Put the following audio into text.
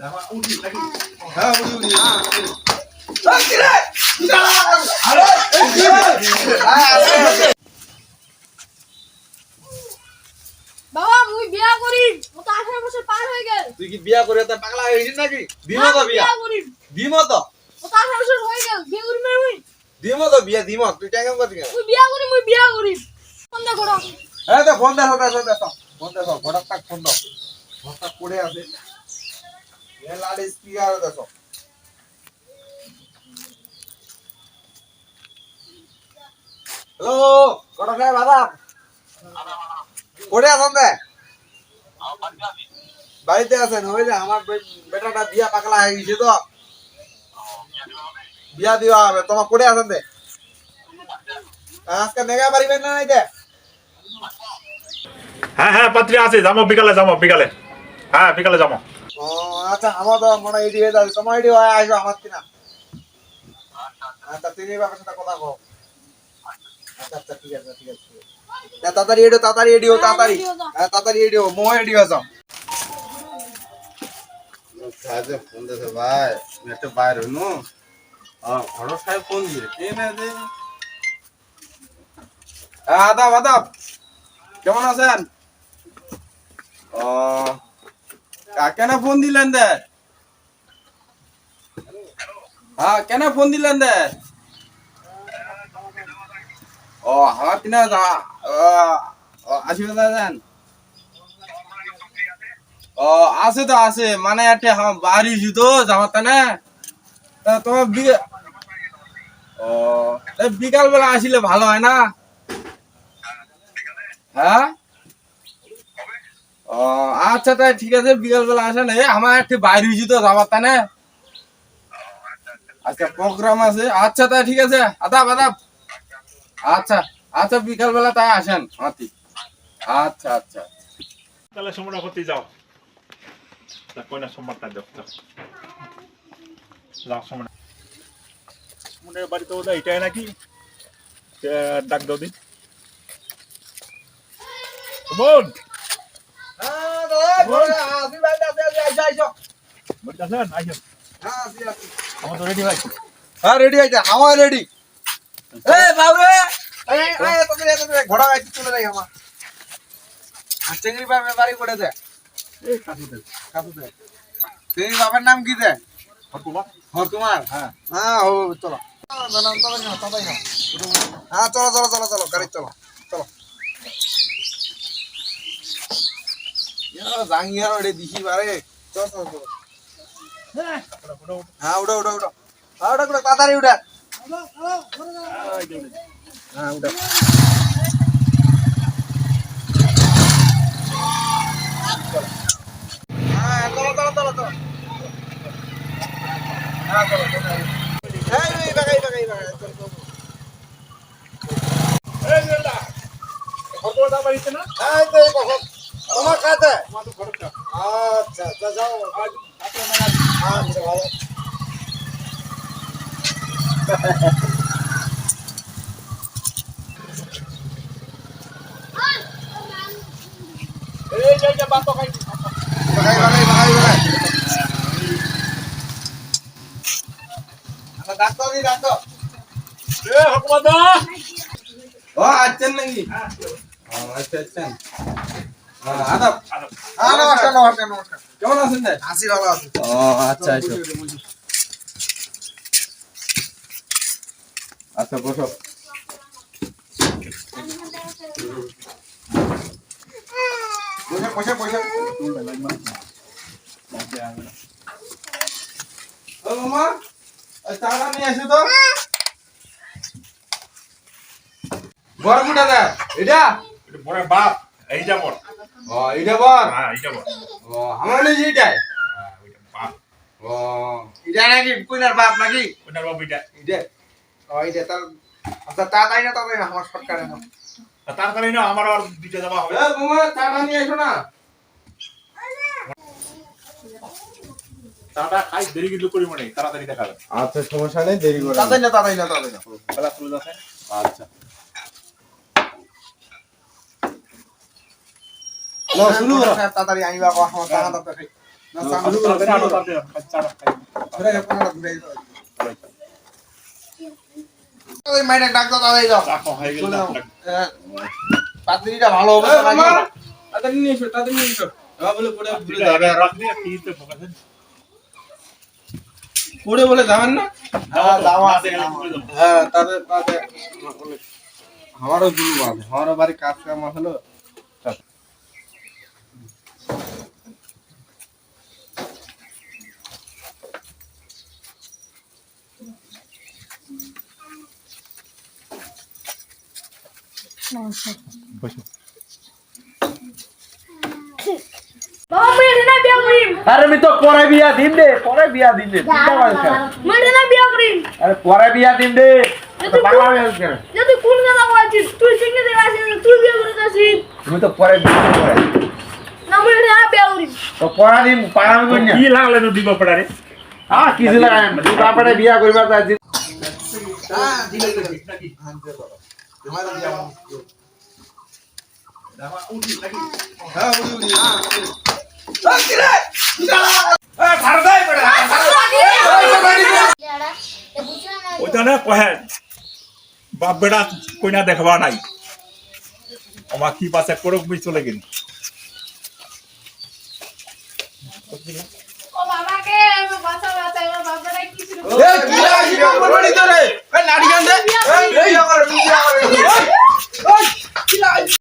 হ্যাঁ উড়ি বাবা মুই বিয়া করি ও তো 18 বছর পার হয়ে গেল। তুই কি বিয়া করে তা পাগলা হয়ে গেছিস নাকি? দিমো তো বিয়া করি দিমো তো ও তো 18 বছর হয়ে গেল বিয়া করি মুই দিমো তো বিয়া দিমো তুই টাকা কত কেন? মুই বিয়া করি বন্ধ করো। হ্যাঁ তো ফোন দে ফোন দে ঘোড়া তাক ফোন দাও ঘোড়া পড়ে আছে এ লাড়ি স্পিকার দেখো হ্যালো ঘোড়া সাহেব বাবা পড়ে আছেন দে বাড়িতে আছেন ওই যে আমার বেটাটা বিয়া পাগলা হয়ে গেছে তো বিয়া দিবা হবে তোমার পড়ে আছেন দে আজকে নেগা পারিবেন না নাইতে হ্যাঁ হ্যাঁ পাত্রী আছে যাবো বিকালে হ্যাঁ বিকালে যাবো ও আচ্ছা আমার তো মনে আইডি হয়ে যাবে তোমার আইডি হয় আসো আমার কিনা আচ্ছা তুমি বাবার সাথে কথা কও আচ্ছা আচ্ছা ঠিক আছে তাড়াতাড়ি এডিও তাড়াতাড়ি এডিও মোহ এডিও যাও কাজে ফোন দিতে ভাই একটা বাইর হইনো ঘর সাহেব ফোন দিয়ে কে না দে আদাব কেমন আছেন ও কেন ফোন দিলেন দে হ্যাঁ কেন ফোন দিলেন দে ও হ্যাঁ কিনা আসবে দাদা ও আছে তো আছে মানে একটা বাড়ি জুতো যাওয়াতে না তা তোমার ও বিকাল বেলা আসলে ভালো হয় না হ্যাঁ ও আচ্ছা তাই ঠিক আছে বিকাল বেলা আসেন আমার একটা বাইরে জুতো যাওয়াতে না আচ্ছা প্রোগ্রাম আছে আচ্ছা তাই ঠিক আছে আদাব আচ্ছা আচ্ছা বিকাল বেলা তাই আসেন হাতি আচ্ছা আচ্ছা তাহলে সোমবার করতে যাও কয়না সোমবারটা যাও সোমবার মনের বাড়িতে ওটা এটাই নাকি ডাক দাও দিন বোন হ্যাঁ দাদা আসি বাইরে আইসো বলতে আছেন আইসো হ্যাঁ আসি আমার তো রেডি হয়েছে হ্যাঁ রেডি হইছে আমার রেডি এই বাবু এই তোদের ঘোড়া গাইতে চলে যাই আমার আর চেঙ্গি বাবার বাড়ি পড়ে দে এই কাকুতে চেঙ্গি বাবার নাম কি দে হরকুমা তোমার হ্যাঁ হ্যাঁ ও চলো হ্যাঁ চলো গাড়ি চলো জাঙ্গিয়া রে দিছি বারে চলো হ্যাঁ উঠো তাড়াতাড়ি উঠা হ্যাঁ উঠা হ্যাঁ চলো হ্যাঁ চলো এই বাগাই চলো এই বেলা হরকুমা বাড়িতে না এই তো কখন তোমার কাছে আমার তো খরচা আচ্ছা যাও আজ আপনার মানে আচ্ছা ভালো এই যে বাত খাই বাগাই আমরা ডাক্তার এ হরকুমা দা ও আছেন নাকি আচ্ছা আদাব নমস্কার কেমন আছেন দে আসি ভালো আছি ও আচ্ছা আচ্ছা বসো পয়সা ও মামা চাটা নিয়ে আসো তো বড় কুটা দে এটা বড় বাপ এই যাব ও এটা বড় হ্যাঁ এই যাব ও আমার নেই এটাই হ্যাঁ ওইটা বাপ ও এটা নাকি কইনার বাপ নাকি ওনার বাপ এটা এটা এটা তার আচ্ছা তাড়াতাড়ি না আমার সরকারে না তাড়াতাড়ি না আমার আর দিতে যাওয়া হবে এ মামা চাটা নিয়ে এসো না চাটা খাই দেরি কিন্তু করি মনে তাড়াতাড়ি দেখাবে আচ্ছা সমস্যা নেই দেরি করে তাড়াতাড়ি না বেলা চলে যাচ্ছে আচ্ছা লো শুরু করো তাড়াতাড়ি আইবা আমার টাকা না সামনে আনো তাতে চাটা খাই ঘুরে কোনটা ঘুরে যাও ওই মাইনে ডাক দাও তাড়াতাড়ি যাও চা খাওয়া হয়ে গেল চলে যাও। পাত্রীটা ভালো হবে তো নাকি তাড়াতাড়ি নিয়ে এসো তাড়াতাড়ি নিয়ে এসো বলে পড়ে ভুলে যাবে যাবে রাখলি কি তো ফোকাসেন পড়ে বলে যাবেন না হ্যাঁ দাও আছে আছে হ্যাঁ তাদের আমারও দুলু আছে আমারও বাড়ি কাজ কাম হলো বসো বাবা মুই এটা না বিয়া করিম আরে আমি তো পরে বিয়া দিন দে চিন্তা করিস কেন? মুই এটা না বিয়া করিম আরে পরে বিয়া দিন দে পাগলা হয়ে গেছিস কেন? যে তুই কোন কথা বলছিস তুই সিঙ্গে দেখা আসিস তুই বিয়া করে যাচ্ছিস তুমি তো পরে বিয়া করে না মুই এটা না বিয়া করিম তো পড়া দিন পাগলামি করি না কি লাগলে তো দিব পড়ারে হ্যাঁ কিছু লাগাই না তুই বাপরে বিয়া করবা তা দিন হ্যাঁ উড়ি উড়ি ওইটা না কহে বাপ বেটা কইনা দেখবা নাই আমার কি পাশে করক বই চলে গেল ও বাবাকে বাঁচা বাঁচা আমার বাবাটা কি শুরু এ কি লাগি বলবি তোরে এই লাড়ি গান দে এই